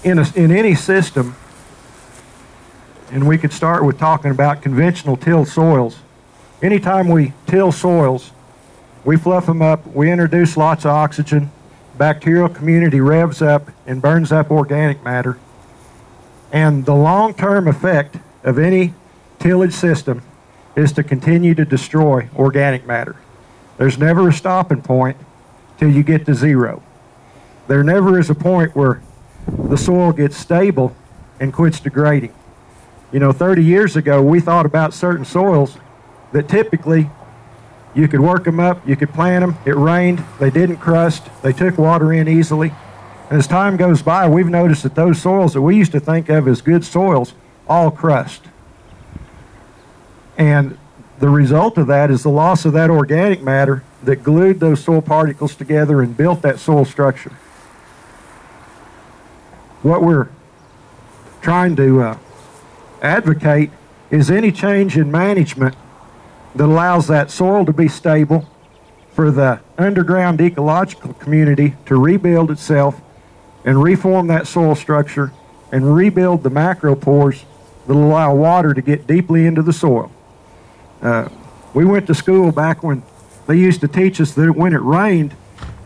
in any system, and we could start with talking about conventional tilled soils. Anytime we till soils, we fluff them up, we introduce lots of oxygen, bacterial community revs up and burns up organic matter. And the long-term effect of any tillage system is to continue to destroy organic matter. There's never a stopping point till you get to zero. There never is a point where the soil gets stable and quits degrading. You know, 30 years ago, we thought about certain soils that typically you could work them up, you could plant them, it rained, they didn't crust, they took water in easily. And as time goes by, we've noticed that those soils that we used to think of as good soils all crust. And the result of that is the loss of that organic matter that glued those soil particles together and built that soil structure. What we're trying to advocate is any change in management that allows that soil to be stable, for the underground ecological community to rebuild itself and reform that soil structure and rebuild the macropores that allow water to get deeply into the soil. We went to school back when they used to teach us that when it rained,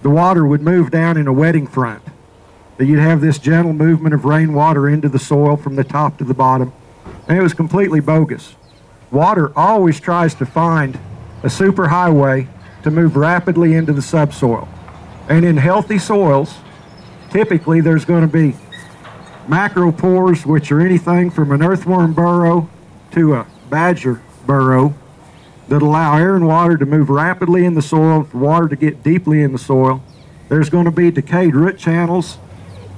the water would move down in a wetting front. That you'd have this gentle movement of rainwater into the soil from the top to the bottom. And it was completely bogus. Water always tries to find a superhighway to move rapidly into the subsoil. And in healthy soils, typically there's going to be macropores, which are anything from an earthworm burrow to a badger burrow, that allow air and water to move rapidly in the soil, for water to get deeply in the soil. There's going to be decayed root channels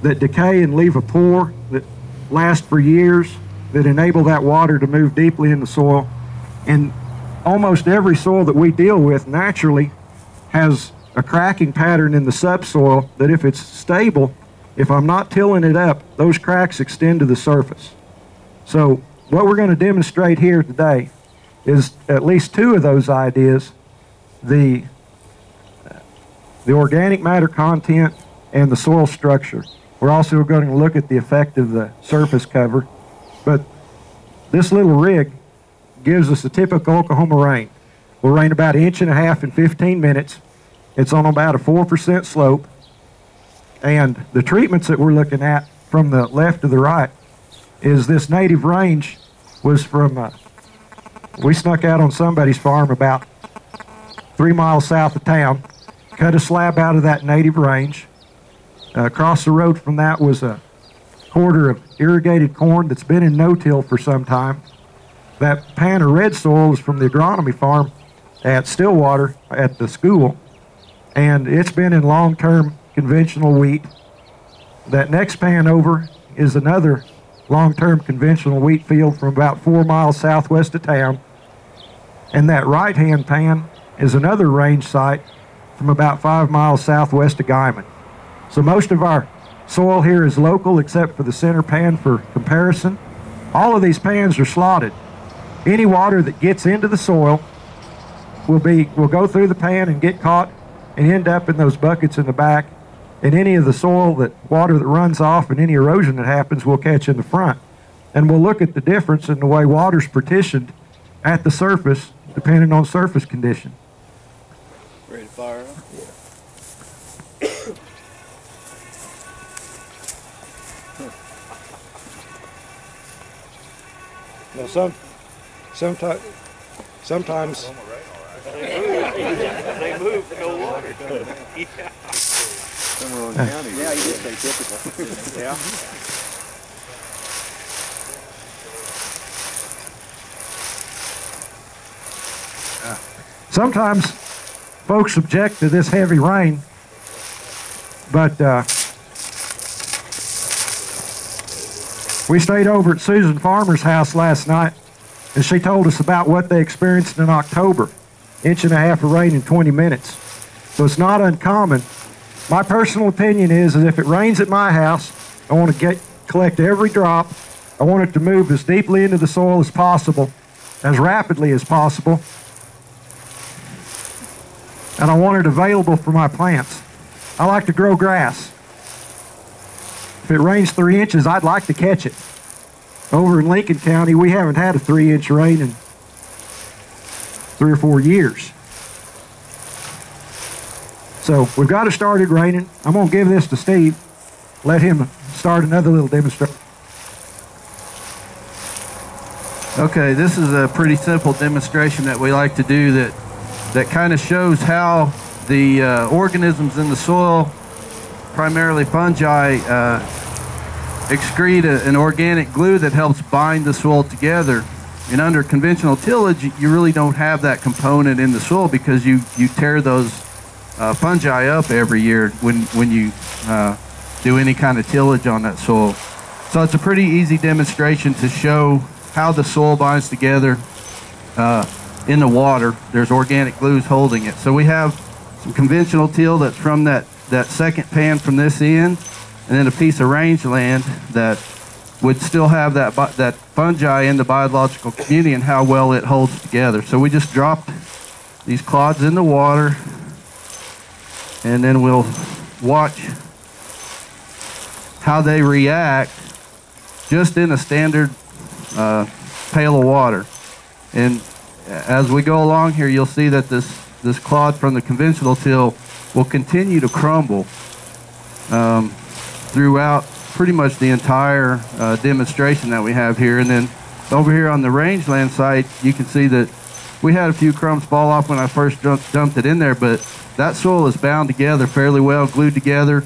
that decay and leave a pore that last for years, that enable that water to move deeply in the soil. And almost every soil that we deal with naturally has a cracking pattern in the subsoil that if it's stable, if I'm not tilling it up, those cracks extend to the surface. So what we're going to demonstrate here today is at least two of those ideas, the organic matter content and the soil structure. We're also going to look at the effect of the surface cover. But this little rig gives us a typical Oklahoma rain. We'll rain about 1.5 inches in 15 minutes. It's on about a 4% slope. And the treatments that we're looking at from the left to the right is this native range was from, we snuck out on somebody's farm about 3 miles south of town, cut a slab out of that native range. Across the road from that was a quarter of irrigated corn that's been in no-till for some time. That pan of red soil is from the agronomy farm at Stillwater at the school, and it's been in long-term conventional wheat. That next pan over is another long-term conventional wheat field from about 4 miles southwest of town, and that right-hand pan is another range site from about 5 miles southwest of Guyman. So most of our soil here is local except for the center pan for comparison. All of these pans are slotted. Any water that gets into the soil will go through the pan and get caught and end up in those buckets in the back. And any of the water that runs off and any erosion that happens will catch in the front. And we'll look at the difference in the way water's partitioned at the surface depending on surface condition. Ready to fire up? Yeah. Now sometimes they move to go water. Yeah. Yeah, you did say typical. Yeah. Sometimes folks object to this heavy rain, but we stayed over at Susan Farmer's house last night, and she told us about what they experienced in October. 1.5 inches of rain in 20 minutes. So it's not uncommon. My personal opinion is if it rains at my house, I want to collect every drop. I want it to move as deeply into the soil as possible, as rapidly as possible. And I want it available for my plants. I like to grow grass. If it rains 3 inches, I'd like to catch it. Over in Lincoln County, we haven't had a 3-inch rain in 3 or 4 years. So we've got it started raining. I'm going to give this to Steve. Let him start another little demonstration. Okay, this is a pretty simple demonstration that we like to do that kind of shows how the organisms in the soil, primarily fungi, excrete an organic glue that helps bind the soil together. And under conventional tillage, you really don't have that component in the soil because you tear those fungi up every year when you do any kind of tillage on that soil. So it's a pretty easy demonstration to show how the soil binds together in the water. There's organic glues holding it. So we have some conventional till that's from that second pan from this end, and then a piece of rangeland that would still have that fungi in the biological community and how well it holds together. So we just dropped these clods in the water, and then we'll watch how they react just in a standard pail of water. And as we go along here, you'll see that this clod from the conventional till will continue to crumble throughout pretty much the entire demonstration that we have here. And then over here on the rangeland site, you can see that we had a few crumbs fall off when I first dumped it in there, but that soil is bound together fairly well, glued together,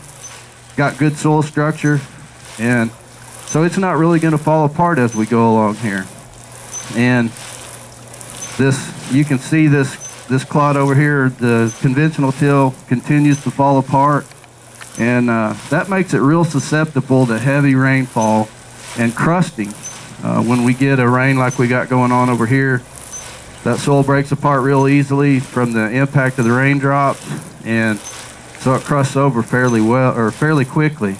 got good soil structure, and so it's not really going to fall apart as we go along here. And this, you can see this clod over here, the conventional till continues to fall apart, and that makes it real susceptible to heavy rainfall and crusting. When we get a rain like we got going on over here, that soil breaks apart real easily from the impact of the raindrops, and so it crusts over fairly well, or fairly quickly.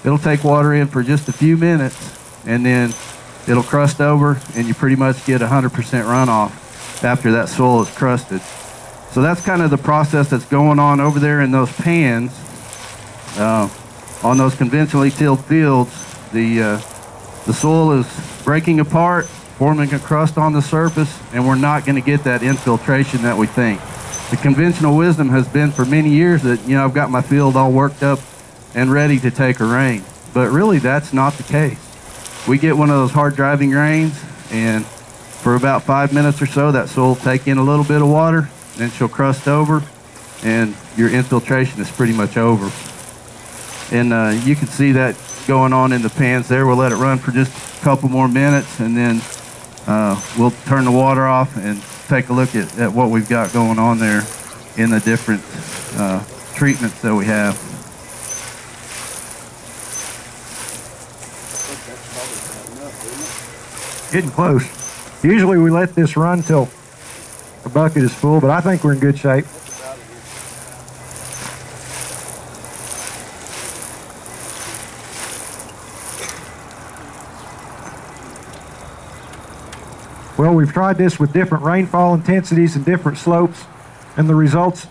It'll take water in for just a few minutes, and then it'll crust over, and you pretty much get 100% runoff after that soil is crusted. So that's kind of the process that's going on over there in those pans. On those conventionally tilled fields, the soil is breaking apart, forming a crust on the surface, and we're not going to get that infiltration that we think. The conventional wisdom has been for many years that, you know, I've got my field all worked up and ready to take a rain, but really that's not the case. We get one of those hard driving rains, and for about 5 minutes or so, that soil will take in a little bit of water, then she'll crust over, and your infiltration is pretty much over. And you can see that going on in the pans there. We'll let it run for just a couple more minutes, and then we'll turn the water off and take a look at what we've got going on there in the different treatments that we have. Getting close. Usually we let this run till the bucket is full, but I think we're in good shape. Well, we've tried this with different rainfall intensities and different slopes, and the results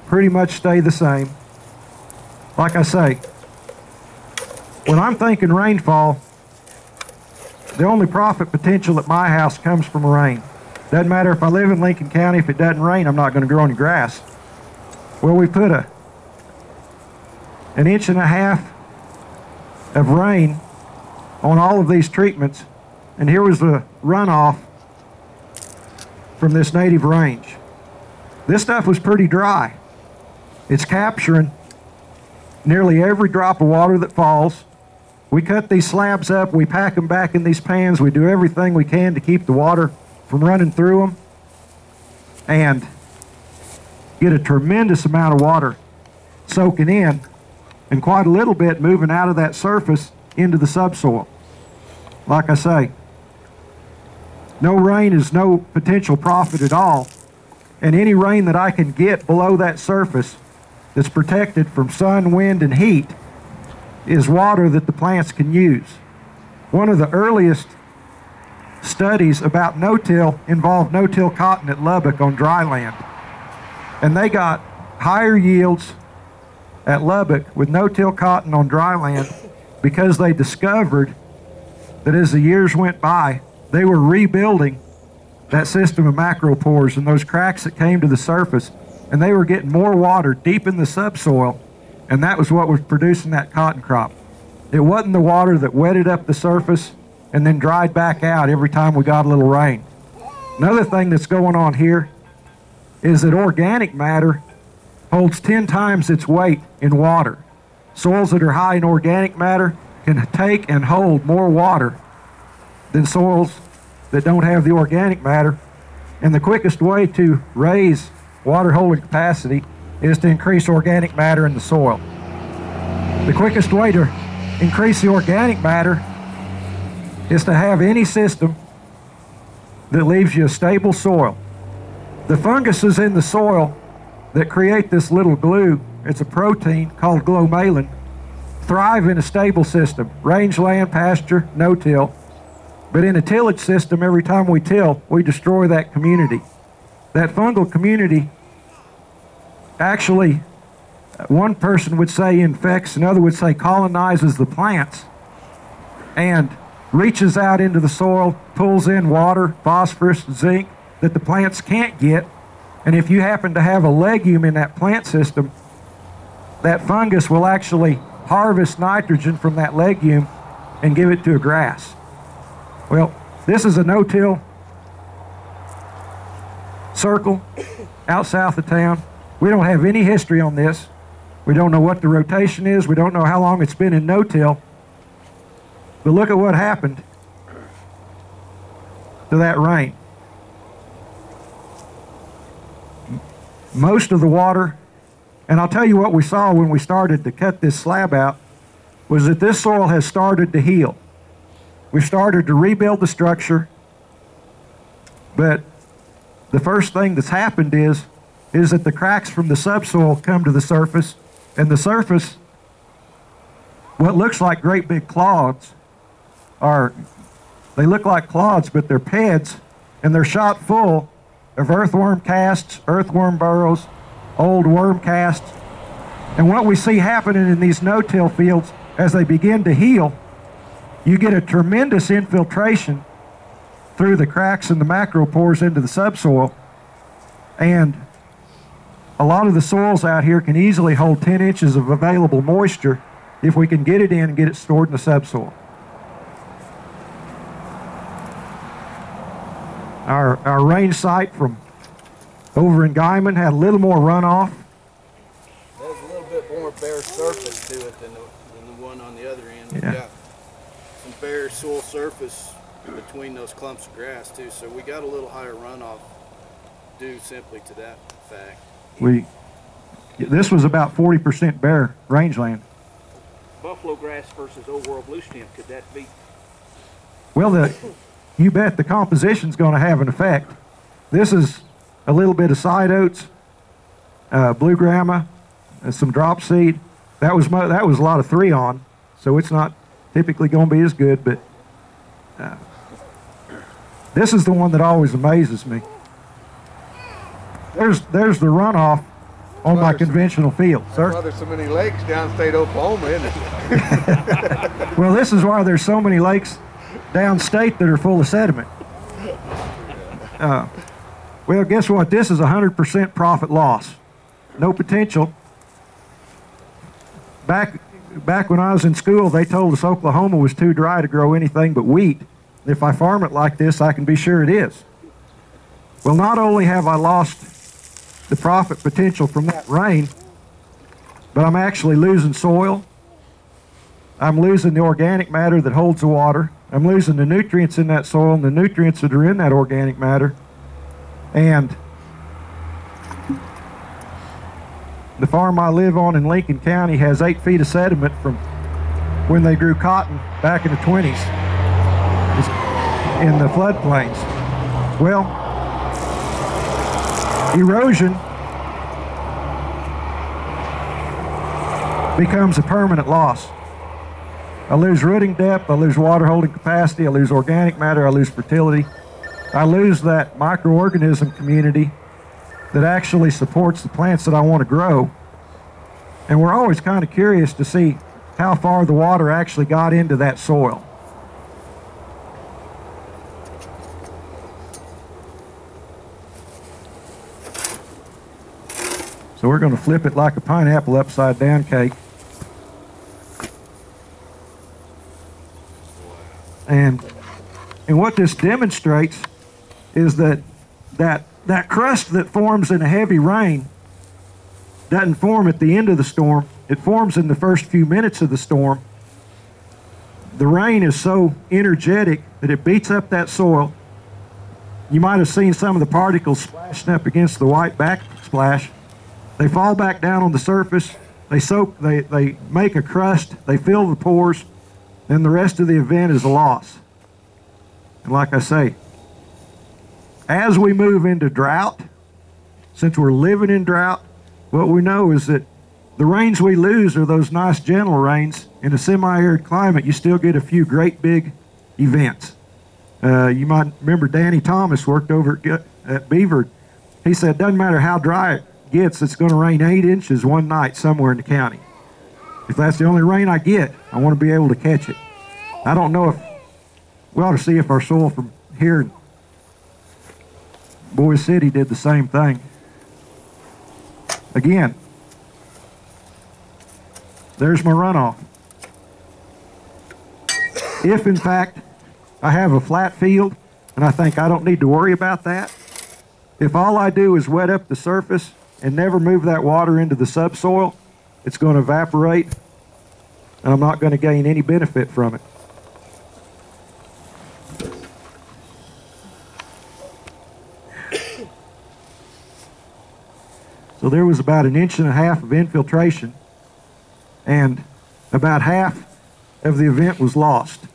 pretty much stay the same. Like I say, when I'm thinking rainfall, the only profit potential at my house comes from rain. Doesn't matter if I live in Lincoln County, if it doesn't rain, I'm not going to grow any grass. Well, we put an 1.5 inches of rain on all of these treatments, and here was the runoff from this native range. This stuff was pretty dry. It's capturing nearly every drop of water that falls. We cut these slabs up, we pack them back in these pans, we do everything we can to keep the water from running through them, and get a tremendous amount of water soaking in, and quite a little bit moving out of that surface into the subsoil. Like I say, no rain is no potential profit at all, and any rain that I can get below that surface that's protected from sun, wind, and heat is water that the plants can use. One of the earliest studies about no-till involved no-till cotton at Lubbock on dry land, and they got higher yields at Lubbock with no-till cotton on dry land because they discovered that as the years went by, they were rebuilding that system of macropores and those cracks that came to the surface, and they were getting more water deep in the subsoil, and that was what was producing that cotton crop. It wasn't the water that wetted up the surface and then dried back out every time we got a little rain. Another thing that's going on here is that organic matter holds 10 times its weight in water. Soils that are high in organic matter can take and hold more water than soils that don't have the organic matter. And the quickest way to raise water holding capacity is to increase organic matter in the soil. The quickest way to increase the organic matter is to have any system that leaves you a stable soil. The funguses in the soil that create this little glue, it's a protein called glomalin, thrive in a stable system, rangeland, pasture, no-till. But in a tillage system, every time we till, we destroy that community. That fungal community actually, one person would say infects, another would say colonizes the plants and reaches out into the soil, pulls in water, phosphorus, zinc that the plants can't get. And if you happen to have a legume in that plant system, that fungus will actually harvest nitrogen from that legume and give it to a grass. Well, this is a no-till circle out south of town. We don't have any history on this. We don't know what the rotation is. We don't know how long it's been in no-till. But look at what happened to that rain. Most of the water, and I'll tell you what we saw when we started to cut this slab out, was that this soil has started to heal. We started to rebuild the structure, but the first thing that's happened is that the cracks from the subsoil come to the surface, and the surface, what looks like great big clods, they look like clods, but they're beds, and they're shot full of earthworm casts, earthworm burrows, old worm casts. And what we see happening in these no-till fields, as they begin to heal, you get a tremendous infiltration through the cracks and the macropores into the subsoil. And a lot of the soils out here can easily hold 10 inches of available moisture if we can get it in and get it stored in the subsoil. Our range site from over in Guyman had a little more runoff. There's a little bit more bare surface to it than the one on the other end. We've got some bare soil surface between those clumps of grass too, so we got a little higher runoff due simply to that fact. This was about 40% bare rangeland. Buffalo grass versus old world blue stem, could that be? Well, you bet the composition's going to have an effect. This is a little bit of side oats, blue grama, and some drop seed. That was a lot of 3-on, so it's not typically going to be as good, but this is the one that always amazes me. There's the runoff on my conventional field, sir. Why there's so many lakes downstate Oklahoma, isn't it? Well, this is why there's so many lakes downstate that are full of sediment. Well, guess what? This is 100% profit loss. No potential. Back when I was in school, they told us Oklahoma was too dry to grow anything but wheat. If I farm it like this, I can be sure it is. Well, not only have I lost the profit potential from that rain, but I'm actually losing soil. I'm losing the organic matter that holds the water. I'm losing the nutrients in that soil and the nutrients that are in that organic matter. And the farm I live on in Lincoln County has 8 feet of sediment from when they grew cotton back in the 20s in the floodplains. Well, erosion becomes a permanent loss. I lose rooting depth, I lose water holding capacity, I lose organic matter, I lose fertility. I lose that microorganism community that actually supports the plants that I want to grow. And we're always kind of curious to see how far the water actually got into that soil. So we're going to flip it like a pineapple upside down cake. And what this demonstrates is that crust that forms in a heavy rain doesn't form at the end of the storm. It forms in the first few minutes of the storm. The rain is so energetic that it beats up that soil. You might have seen some of the particles splashing up against the white backsplash. They fall back down on the surface. They soak, they make a crust, they fill the pores, and the rest of the event is a loss. And like I say, as we move into drought, since we're living in drought, what we know is that the rains we lose are those nice gentle rains. In a semi-arid climate, you still get a few great big events. You might remember Danny Thomas worked over at Beaver. He said, doesn't matter how dry it gets, it's going to rain 8 inches one night somewhere in the county. If that's the only rain I get, I want to be able to catch it. I don't know if, we ought to see if our soil from here in Boise City did the same thing. Again, there's my runoff. If in fact I have a flat field and I think I don't need to worry about that, if all I do is wet up the surface and never move that water into the subsoil, it's going to evaporate and I'm not going to gain any benefit from it. So there was about 1.5 inches of infiltration, and about half of the event was lost.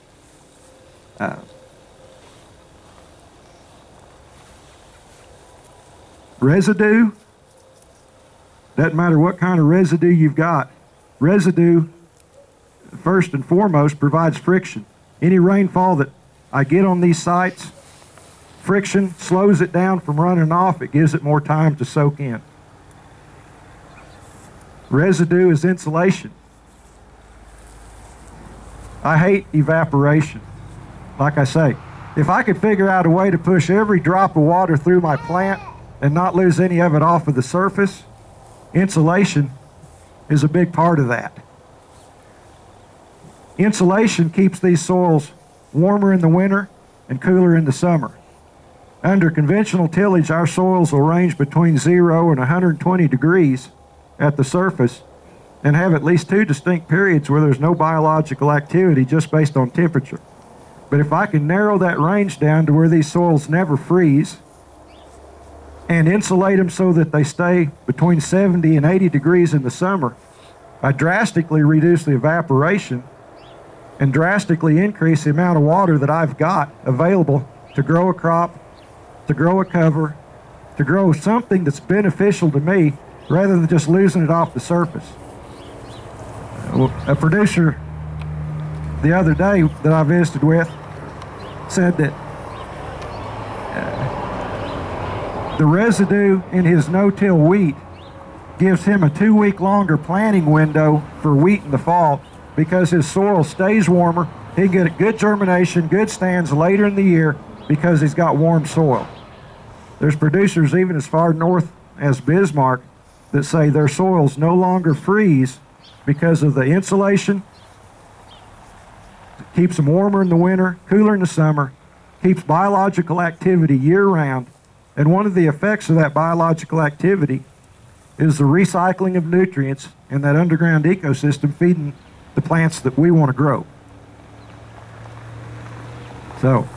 Residue, doesn't matter what kind of residue you've got. Residue, first and foremost, provides friction. Any rainfall that I get on these sites, friction slows it down from running off. It gives it more time to soak in. Residue is insulation. I hate evaporation. Like I say, if I could figure out a way to push every drop of water through my plant and not lose any of it off of the surface, insulation is a big part of that. Insulation keeps these soils warmer in the winter and cooler in the summer. Under conventional tillage, our soils will range between 0 and 120 degrees at the surface and have at least 2 distinct periods where there's no biological activity just based on temperature. But if I can narrow that range down to where these soils never freeze and insulate them so that they stay between 70 and 80 degrees in the summer, I drastically reduce the evaporation and drastically increase the amount of water that I've got available to grow a crop, to grow a cover, to grow something that's beneficial to me rather than just losing it off the surface. A producer the other day that I visited with said that the residue in his no-till wheat gives him a 2-week longer planting window for wheat in the fall because his soil stays warmer. He can get a good germination, good stands later in the year because he's got warm soil. There's producers even as far north as Bismarck that say their soils no longer freeze because of the insulation. Keeps them warmer in the winter, cooler in the summer, keeps biological activity year-round. And one of the effects of that biological activity is the recycling of nutrients in that underground ecosystem feeding the plants that we want to grow. So,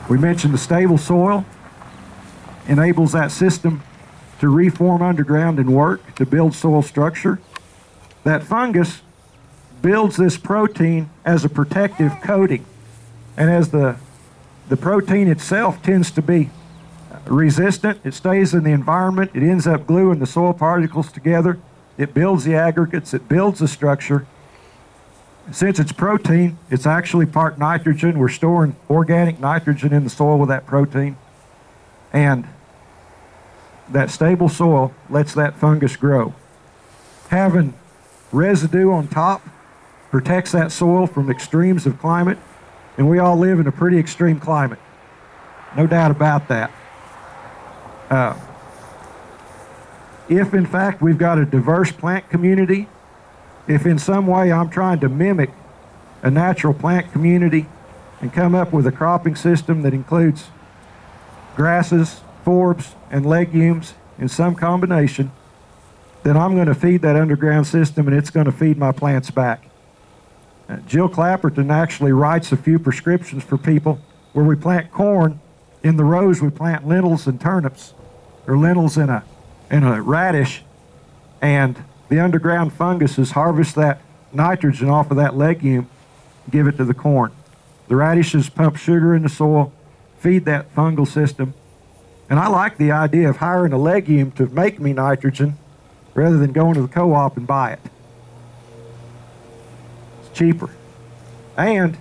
we mentioned the stable soil enables that system to reform underground and work to build soil structure. That fungus builds this protein as a protective coating. And as the protein itself tends to be resistant, it stays in the environment, it ends up gluing the soil particles together, it builds the aggregates, it builds the structure. Since it's protein, it's actually part nitrogen. We're storing organic nitrogen in the soil with that protein. And that stable soil lets that fungus grow. Having residue on top protects that soil from extremes of climate, and we all live in a pretty extreme climate. No doubt about that. If in fact we've got a diverse plant community, if in some way I'm trying to mimic a natural plant community and come up with a cropping system that includes grasses, forbs, and legumes in some combination, then I'm going to feed that underground system and it's going to feed my plants back. Jill Clapperton actually writes a few prescriptions for people where we plant corn. In the rows we plant lentils and turnips, or lentils in a radish, and the underground funguses harvest that nitrogen off of that legume, give it to the corn. The radishes pump sugar in the soil, feed that fungal system, and I like the idea of hiring a legume to make me nitrogen rather than going to the co-op and buy it. It's cheaper. And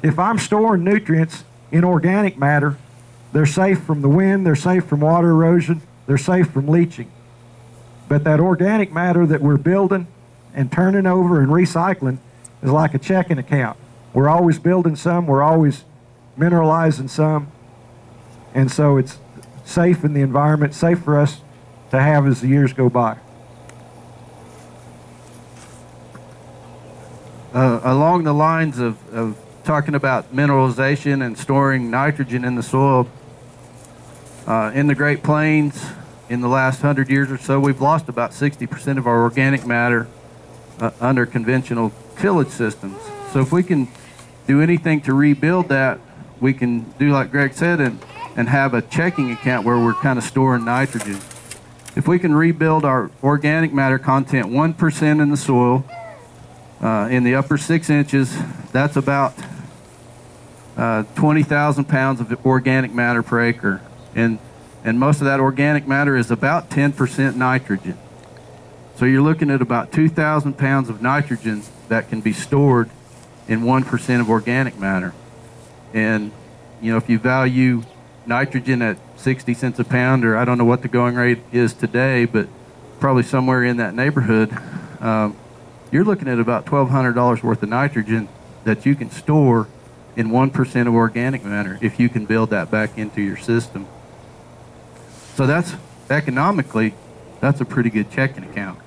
if I'm storing nutrients in organic matter, they're safe from the wind, they're safe from water erosion, they're safe from leaching. But that organic matter that we're building and turning over and recycling is like a checking account. We're always building some, we're always mineralizing some, and so it's safe in the environment, safe for us to have as the years go by. Along the lines of talking about mineralization and storing nitrogen in the soil, in the Great Plains, in the last 100 years or so, we've lost about 60% of our organic matter under conventional tillage systems. So if we can do anything to rebuild that, we can do like Greg said and have a checking account where we're kind of storing nitrogen. If we can rebuild our organic matter content 1% in the soil, in the upper 6 inches, that's about 20,000 pounds of organic matter per acre. And most of that organic matter is about 10% nitrogen. So you're looking at about 2,000 pounds of nitrogen that can be stored in 1% of organic matter. And, you know, if you value nitrogen at 60 cents a pound, or I don't know what the going rate is today, but probably somewhere in that neighborhood, you're looking at about $1,200 worth of nitrogen that you can store in 1% of organic matter if you can build that back into your system. So that's, economically, that's a pretty good checking account.